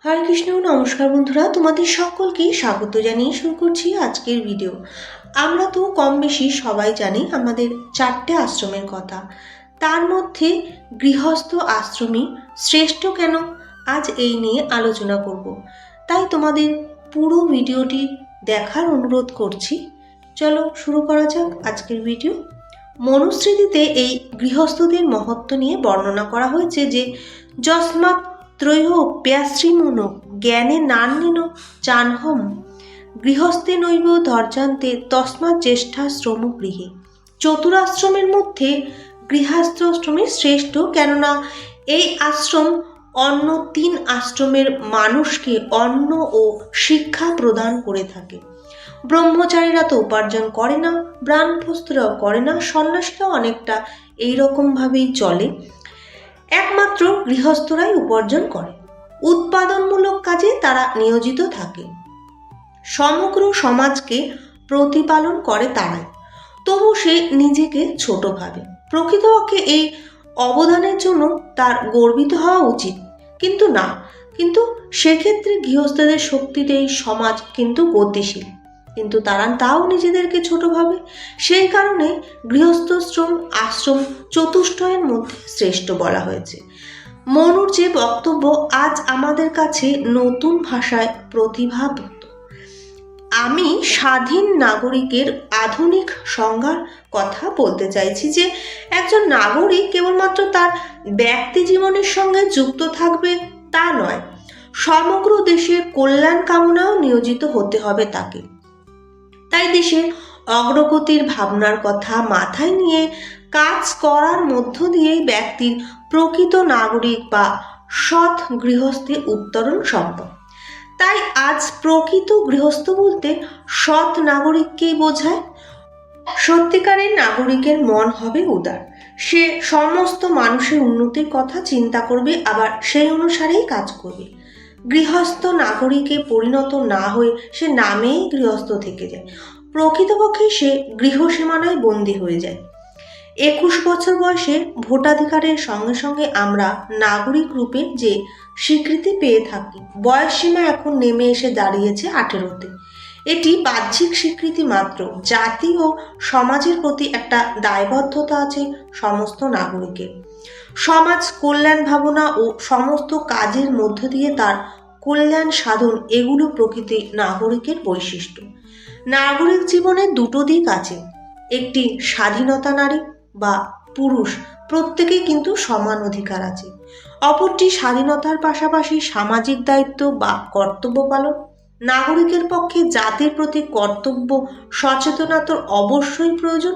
হরে কৃষ্ণ। নমস্কার বন্ধুরা, তোমাদের সকলকে স্বাগত জানিয়ে শুরু করছি আজকের ভিডিও। আমরা তো কম বেশি সবাই জানি আমাদের 4টে আশ্রমের কথা। তার মধ্যে গৃহস্থ আশ্রমই শ্রেষ্ঠ কেন, আজ এই নিয়ে আলোচনা করব। তাই তোমাদের পুরো ভিডিওটি দেখার অনুরোধ করছি। চলো শুরু করা যাক আজকের ভিডিও। মনুস্মৃতিতে এই গৃহস্থদের মহত্ব নিয়ে বর্ণনা করা হয়েছে যে যস্মাৎ ত্রয়োপ্যাশ্রিমনো জ্ঞানে নান্যেন চানহম গৃহস্থে নৈব ধর্যান্তে তস্মাৎ জ্যেষ্ঠাশ্রম গৃহে। চতুরাশ্রমের মধ্যে গৃহস্থাশ্রমই শ্রেষ্ঠ, কেননা এই আশ্রম অন্য 3 আশ্রমের মানুষকে অন্ন ও শিক্ষা প্রদান করে থাকে। ব্রহ্মচারীরা তো উপার্জন করে না, ব্রাহ্মণস্থরাও করে না, সন্ন্যাসীরাও অনেকটা এইরকমভাবেই চলে। একমাত্র গৃহস্থরাই উপার্জন করে, উৎপাদনমূলক কাজে তারা নিয়োজিত থাকে, সমগ্র সমাজকে প্রতিপালন করে তারাই। তবু সে নিজেকে ছোট ভাবে। প্রকৃতপক্ষে এই অবদানের জন্য তার গর্বিত হওয়া উচিত, কিন্তু সেক্ষেত্রে গৃহস্থদের শক্তিতেই সমাজ কিন্তু গতিশীল, কিন্তু তারা তাও নিজেদেরকে ছোট ভাবে। সেই কারণে গৃহস্থাশ্রম আশ্রম চতুষ্টয়ের মধ্যে শ্রেষ্ঠ বলা হয়েছে। মনুর যে বক্তব্য আজ আমাদের কাছে নতুন ভাষায় প্রতিভাবত। আমি স্বাধীন নাগরিকের আধুনিক সংজ্ঞার কথা বলতে চাইছি যে একজন নাগরিক কেবলমাত্র তার ব্যক্তি জীবনের সঙ্গে যুক্ত থাকবে তা নয়, সমগ্র দেশের কল্যাণ কামনাও নিয়োজিত হতে হবে তাকে। তাই দেশের অগ্রগতির ভাবনার কথা মাথায় নিয়ে কাজ করার মধ্য দিয়েই ব্যক্তির প্রকৃত নাগরিক বা সৎ গৃহস্থে উত্তরণ সম্ভব। তাই আজ প্রকৃত গৃহস্থ বলতে সৎ নাগরিককেই বোঝায়। সত্যিকারের নাগরিকের মন হবে উদার, সে সমস্ত মানুষের উন্নতির কথা চিন্তা করবে, আবার সেই অনুসারেই কাজ করবে। গৃহস্থ নাগরিকে পরিণত না হয়ে সে নামেই গৃহস্থ থেকে যায়, প্রকৃতপক্ষে সে গৃহ সীমানায় বন্দী হয়ে যায়। 21 বছর বয়সে ভোটাধিকারের সঙ্গে সঙ্গে আমরা নাগরিক রূপে যে স্বীকৃতি পেয়ে থাকি, বয়সসীমা এখন নেমে এসে দাঁড়িয়েছে 18-তে। এটি বাহ্যিক স্বীকৃতি মাত্র, জাতি ও সমাজের প্রতি একটা দায়বদ্ধতা আছে সমস্ত নাগরিকের। সমাজ কল্যাণ ভাবনা ও সমস্ত কাজের মধ্য দিয়ে তার কল্যাণ সাধন, এগুলো প্রকৃতি নাগরিকের বৈশিষ্ট্য। নাগরিক জীবনে 2টো দিক আছে, একটি স্বাধীনতা, নারী বা পুরুষ প্রত্যেকেই কিন্তু সমান অধিকার আছে, অপরটি স্বাধীনতার পাশাপাশি সামাজিক দায়িত্ব বা কর্তব্য পালন। নাগরিকের পক্ষে জাতির প্রতি কর্তব্য সচেতনতার অবশ্যই প্রয়োজন।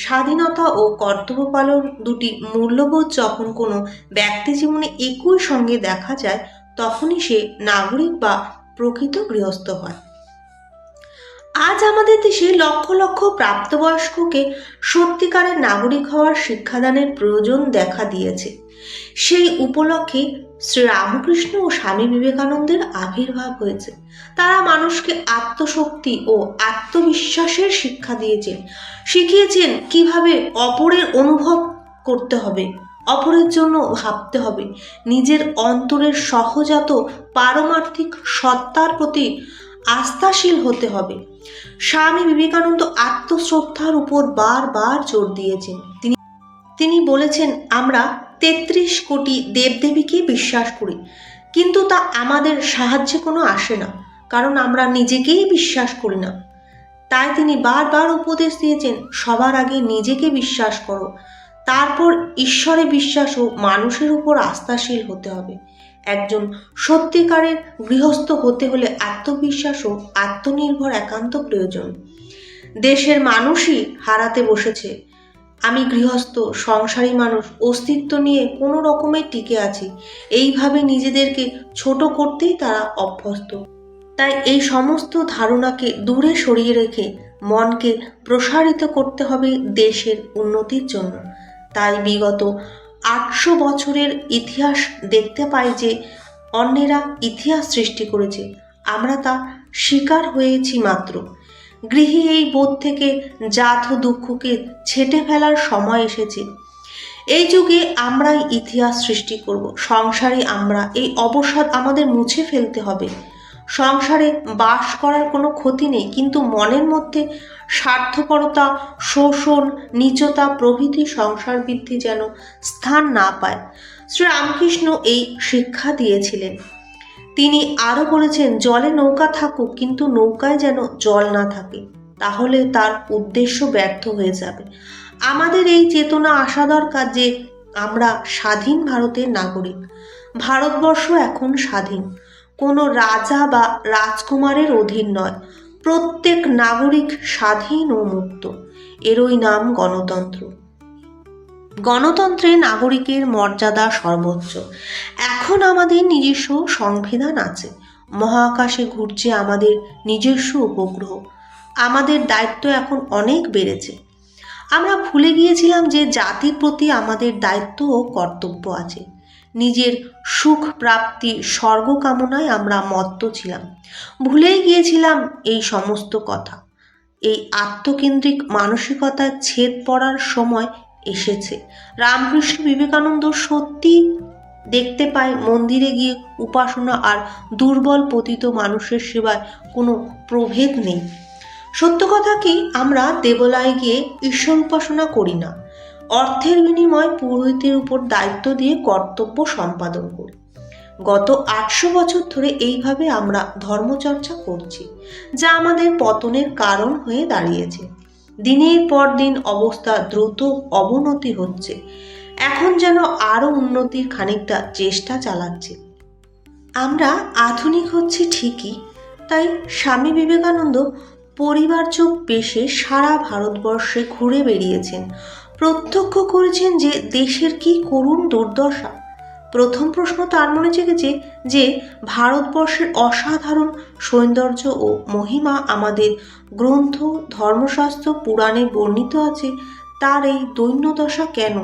স্বাধীনতা ও কর্তব্য পালন দুটি মূল্যবোধ যখন কোনো ব্যক্তি জীবনে একই সঙ্গে দেখা যায়, তখনই সে নাগরিক বা প্রকৃত গৃহস্থ হয়। আজ আমাদের দেশে লক্ষ লক্ষ প্রাপ্তবয়স্ককে সত্যিকারের নাগরিক হওয়ার শিক্ষাদানের প্রয়োজন দেখা দিয়েছে। সেই উপলক্ষে শ্রীরামকৃষ্ণ ও স্বামী বিবেকানন্দের আবির্ভাব হয়েছে। তারা মানুষকে আত্মশক্তি ও আত্মবিশ্বাসের শিক্ষা দিয়েছেন, শিখিয়েছেন কিভাবে অপরের অনুভব করতে হবে, অপরের জন্য ভাবতে হবে, নিজের অন্তরের সহজাত পারমার্থিক সত্তার প্রতি আস্থাশীল হতে হবে। স্বামী বিবেকানন্দ আত্মশ্রদ্ধার উপর বারবার জোর দিয়েছেন। তিনি বলেছেন, আমরা 33 কোটি দেবদেবীকে বিশ্বাস করি, কিন্তু তা আমাদের সাহায্যে কোনো আসে না, কারণ আমরা নিজেকেই বিশ্বাস করি না। তাই তিনি বারবার উপদেশ দিয়েছেন, সবার আগে নিজেকে বিশ্বাস করো, তারপর ঈশ্বরে বিশ্বাস ও মানুষের উপর আস্থাশীল হতে হবে। একজন সত্যিকারের গৃহস্থ হতে হলে আত্মবিশ্বাস ও আত্মনির্ভর একান্ত প্রয়োজন। দেশের মানুষই হারাতে বসেছে। আমি গৃহস্থ সংসারী মানুষ, অস্তিত্ব নিয়ে কোনো রকমে টিকে আছি, এইভাবে নিজেদেরকে ছোট করতেই তারা অভ্যস্ত। তাই এই সমস্ত ধারণাকে দূরে সরিয়ে রেখে মনকে প্রসারিত করতে হবে দেশের উন্নতির জন্য। তাই বিগত 800 বছরের ইতিহাস দেখতে পাই যে অন্যেরা ইতিহাস সৃষ্টি করেছে, আমরা তা শিকার হয়েছি মাত্র। গৃহে এই বোধ থেকে জাত ও দুঃখকে ছেঁটে ফেলার সময় এসেছে। এই যুগে আমরাই ইতিহাস সৃষ্টি করব। সংসারে আমরা এই অবসাদ আমাদের মুছে ফেলতে হবে। সংসারে বাস করার কোনো ক্ষতি নেই, কিন্তু মনের মধ্যে স্বার্থপরতা, শোষণ, নীচতা প্রভৃতি সংসার বৃদ্ধি যেন স্থান না পায়। শ্রীরামকৃষ্ণ এই শিক্ষা দিয়েছিলেন। তিনি আরও বলেছেন, জলে নৌকা থাকুক, কিন্তু নৌকায় যেন জল না থাকে, তাহলে তার উদ্দেশ্য ব্যর্থ হয়ে যাবে। আমাদের এই চেতনা আসা দরকার যে আমরা স্বাধীন ভারতের নাগরিক। ভারতবর্ষ এখন স্বাধীন, কোনো রাজা বা রাজকুমারের অধীন নয়। প্রত্যেক নাগরিক স্বাধীন ও মুক্ত। এরই নাম গণতন্ত্র। গণতন্ত্রে নাগরিকের মর্যাদা সর্বোচ্চ। এখন আমাদের নিজস্ব সংবিধান আছে। মহাকাশে ঘুরছে আমাদের নিজস্ব উপগ্রহ। আমাদের দায়িত্ব এখন অনেক বেড়েছে। আমরা ভুলে গিয়েছিলাম যে জাতির প্রতি আমাদের দায়িত্ব ও কর্তব্য আছে। নিজের সুখ প্রাপ্তি স্বর্গ কামনায় আমরা মত্ত ছিলাম। ভুলেই গিয়েছিলাম এই সমস্ত কথা। এই আত্মকেন্দ্রিক মানসিকতার ছেদ পড়ার সময় এসেছে। রামকৃষ্ণ বিবেকানন্দ সত্যি দেখতে পায় মন্দিরে গিয়ে উপাসনা আর দুর্বল পতিত মানুষের সেবায় কোনো প্রভেদ নেই। সত্য কথা কি, আমরা দেবালয়ে গিয়ে ঈশ্বর উপাসনা করি না, অর্থের বিনিময়ে পুরোহিতের উপর দায়িত্ব দিয়ে কর্তব্য সম্পাদন করি। গত 800 বছর ধরে এইভাবে আমরা ধর্মচর্চা করছি, যা আমাদের পতনের কারণ হয়ে দাঁড়িয়েছে। দিনের পর দিন অবস্থা দ্রুত অবনতি হচ্ছে। এখন যেন আরও উন্নতির খানিকটা চেষ্টা চালাচ্ছে। আমরা আধুনিক হচ্ছি ঠিকই, তাই স্বামী বিবেকানন্দ পরিবারযোগ বেশে সারা ভারতবর্ষে ঘুরে বেরিয়েছেন। প্রত্যক্ষ করেছেন যে দেশের কি করুণ দুর্দশা। প্রথম প্রশ্ন তার মনে জেগেছে যে ভারতবর্ষের অসাধারণ সৌন্দর্য ও মহিমা আমাদের গ্রন্থ, ধর্মশাস্ত্র, পুরাণে বর্ণিত আছে, তার এই দৈন্যদশা কেন?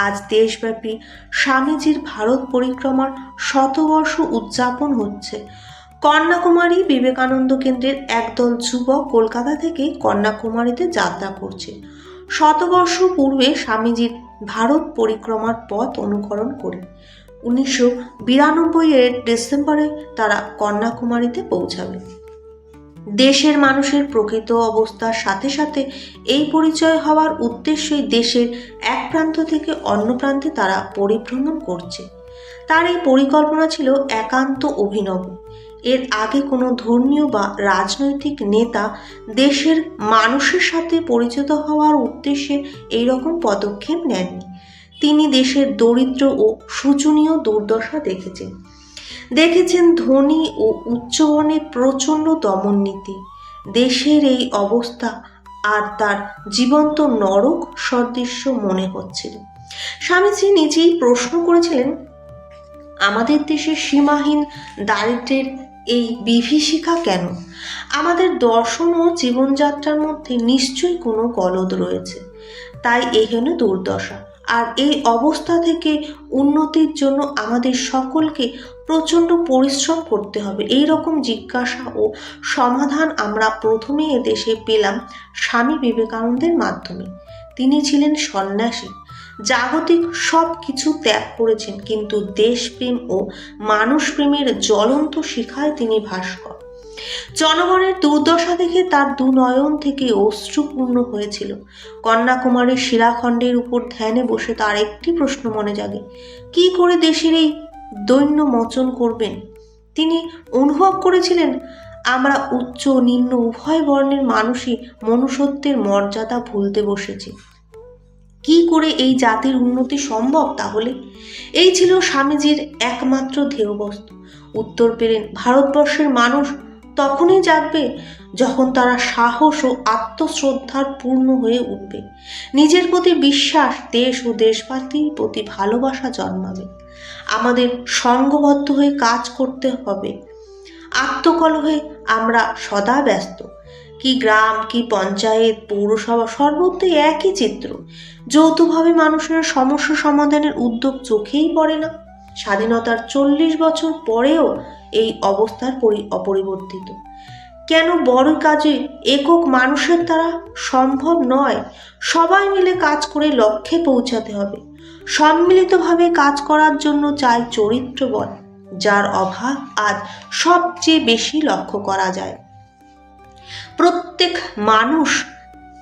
আজ দেশব্যাপী স্বামীজির ভারত পরিক্রমার শতবর্ষ উদযাপন হচ্ছে। কন্যাকুমারী বিবেকানন্দ কেন্দ্রের একদল যুবক কলকাতা থেকে কন্যাকুমারীতে যাত্রা করছে, শতবর্ষ পূর্বে স্বামীজির ভারত পরিক্রমার পথ অনুকরণ করে। 1992 ডিসেম্বরে তারা কন্যাকুমারীতে পৌঁছাবে। দেশের মানুষের প্রকৃত অবস্থার সাথে সাথে এই পরিচয় হওয়ার উদ্দেশ্যই দেশের এক প্রান্ত থেকে অন্য প্রান্তে তারা পরিভ্রমণ করছে। তার এই পরিকল্পনা ছিল একান্ত অভিনব। এর আগে কোনো ধর্মীয় বা রাজনৈতিক নেতা দেশের মানুষের সাথে পরিচিত হওয়ার উদ্দেশ্যে এই রকম পদক্ষেপ নেননি। তিনি দেশের দরিদ্র ও শোচনীয় দুর্দশা দেখেছেন ধনী ও উচ্চবর্ণের প্রচণ্ড দমননীতি। দেশের এই অবস্থা আর তার জীবন্ত নরক সদৃশ্য মনে হচ্ছিল। স্বামীজি নিজেই প্রশ্ন করেছিলেন, আমাদের দেশের সীমাহীন দারিদ্র্যের এই বিভীষিকা কেন? আমাদের দর্শন ও জীবনযাত্রার মধ্যে নিশ্চয়ই কোনো গলদ রয়েছে, তাই এহেন দুর্দশা। আর এই অবস্থা থেকে উন্নতির জন্য আমাদের সকলকে প্রচণ্ড পরিশ্রম করতে হবে। এই রকম জিজ্ঞাসা ও সমাধান আমরা প্রথমে এদেশে পেলাম স্বামী বিবেকানন্দের মাধ্যমে। তিনি ছিলেন সন্ন্যাসী, জাগতিক সব কিছু ত্যাগ করেছেন, কিন্তু দেশপ্রেম ও মানুষপ্রেমের জ্বলন্ত শিখায় তিনি ভাস্কর। জনগণের দুর্দশা দেখে তার দুনয়ন থেকে অশ্রুপূর্ণ হয়েছিল। কন্যাকুমারীর শিলাখণ্ডের উপর ধ্যানে বসে তার একটি প্রশ্ন মনে জাগে, কি করে দেশের এই দৈন্য মোচন করবেন? তিনি অনুভব করেছিলেন, আমরা উচ্চ নিম্ন উভয় বর্ণের মানুষই মনুষ্যত্বের মর্যাদা ভুলতে বসেছি। কি করে এই জাতির উন্নতি সম্ভব তাহলে? এই ছিল স্বামীজির একমাত্র ধ্যেয়বস্তু। উত্তর পেলেন, ভারতবর্ষের মানুষ তখনই জাগবে যখন তারা সাহস ও আত্মশ্রদ্ধার পূর্ণ হয়ে উঠবে। নিজের প্রতি বিশ্বাস, দেশ ও দেশবাসীর প্রতি ভালোবাসা জন্মাবে। আমাদের সংঘবদ্ধ হয়ে কাজ করতে হবে। আত্মকলহে আমরা সদা ব্যস্ত। কি গ্রাম, কি পঞ্চায়েত, পৌরসভা, সর্বত্রই একই চিত্র। যৌথভাবে মানুষের সমস্যা সমাধানের উদ্যোগ চোখেই পড়ে না। স্বাধীনতার 40 বছর পরেও এই অবস্থার অপরিবর্তিত। কেন বড় কাজে একক মানুষের দ্বারা সম্ভব নয়? সবাই মিলে কাজ করে লক্ষ্যে পৌঁছাতে হবে। সম্মিলিতভাবে কাজ করার জন্য চাই চরিত্রবল, যার অভাব আজ সবচেয়ে বেশি লক্ষ্য করা যায়। প্রত্যেক মানুষ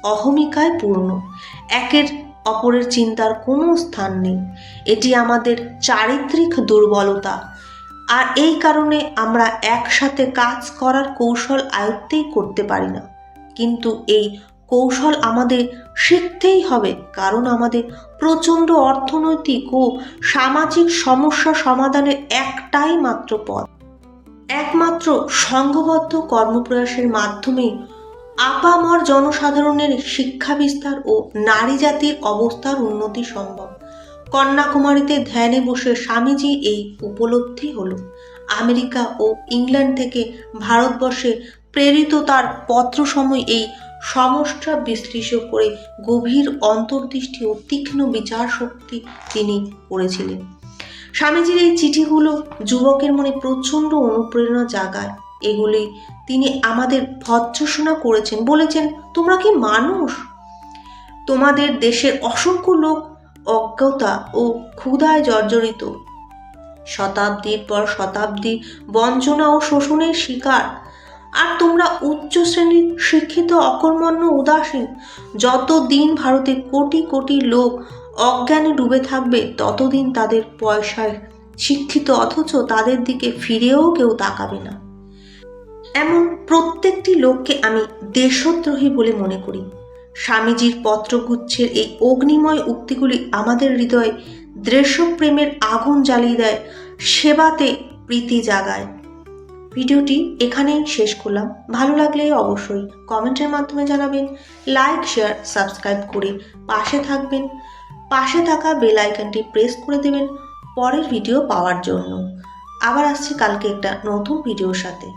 অহমিকায় পূর্ণ, একের অপরের চিন্তার কোনো স্থান নেই। এটি আমাদের চারিত্রিক দুর্বলতা, আর এই কারণে আমরা একসাথে কাজ করার কৌশল আয়ত্তেই করতে পারি না। কিন্তু এই কৌশল আমাদের শিখতেই হবে, কারণ আমাদের প্রচণ্ড অর্থনৈতিক ও সামাজিক সমস্যা সমাধানের একটাই মাত্র পথ। একমাত্র সংঘবদ্ধ কর্মপ্রয়াসের মাধ্যমেই আপামর জনসাধারণের শিক্ষা বিস্তার ও নারী জাতির অবস্থার উন্নতি সম্ভব। কন্যাকুমারীতে ধ্যানে বসে স্বামীজি এই উপলব্ধি হলো। আমেরিকা ও ইংল্যান্ড থেকে ভারতবর্ষে প্রেরিত তার পত্রসমূহ এই সমস্যা বিশ্লেষণ করে গভীর অন্তর্দৃষ্টি ও তীক্ষ্ণ বিচার শক্তি তিনি করেছিলেন। স্বামীজির এই চিঠিগুলো যুবকের মনে প্রচণ্ড অনুপ্রেরণা জাগায়। এগুলি তিনি আমাদের ভর্ৎসনা করেছেন, বলেছেন, তোমরা কি মানুষ? তোমাদের দেশের অসংখ্য লোক অজ্ঞতা ও ক্ষুধায় জর্জরিত, শতাব্দীর পর শতাব্দী বঞ্চনা ও শোষণের শিকার, আর তোমরা উচ্চ শ্রেণীর শিক্ষিত অকর্মণ্য উদাসীন। যতদিন ভারতে কোটি কোটি লোক অজ্ঞানে ডুবে থাকবে, ততদিন তাদের পয়সায় শিক্ষিত, অথচ তাদের দিকে ফিরেও কেউ তাকাবে না। এমন প্রত্যেকটি লোককে আমি দেশদ্রোহী বলে মনে করি। স্বামীজির পত্রগুচ্ছের এই অগ্নিময় উক্তিগুলি আমাদের হৃদয়ে দেশপ্রেমের আগুন জ্বালিয়ে দেয়, সেবাতে প্রীতি জাগায়। ভিডিওটি এখানেই শেষ করলাম। ভালো লাগলে অবশ্যই কমেন্টের মাধ্যমে জানাবেন, লাইক, শেয়ার, সাবস্ক্রাইব করে পাশে থাকবেন। পাশে থাকা বেল আইকনটি প্রেস করে দেবেন পরের ভিডিও পাওয়ার জন্য। আবার আসছি কালকে একটা নতুন ভিডিওর সাথে।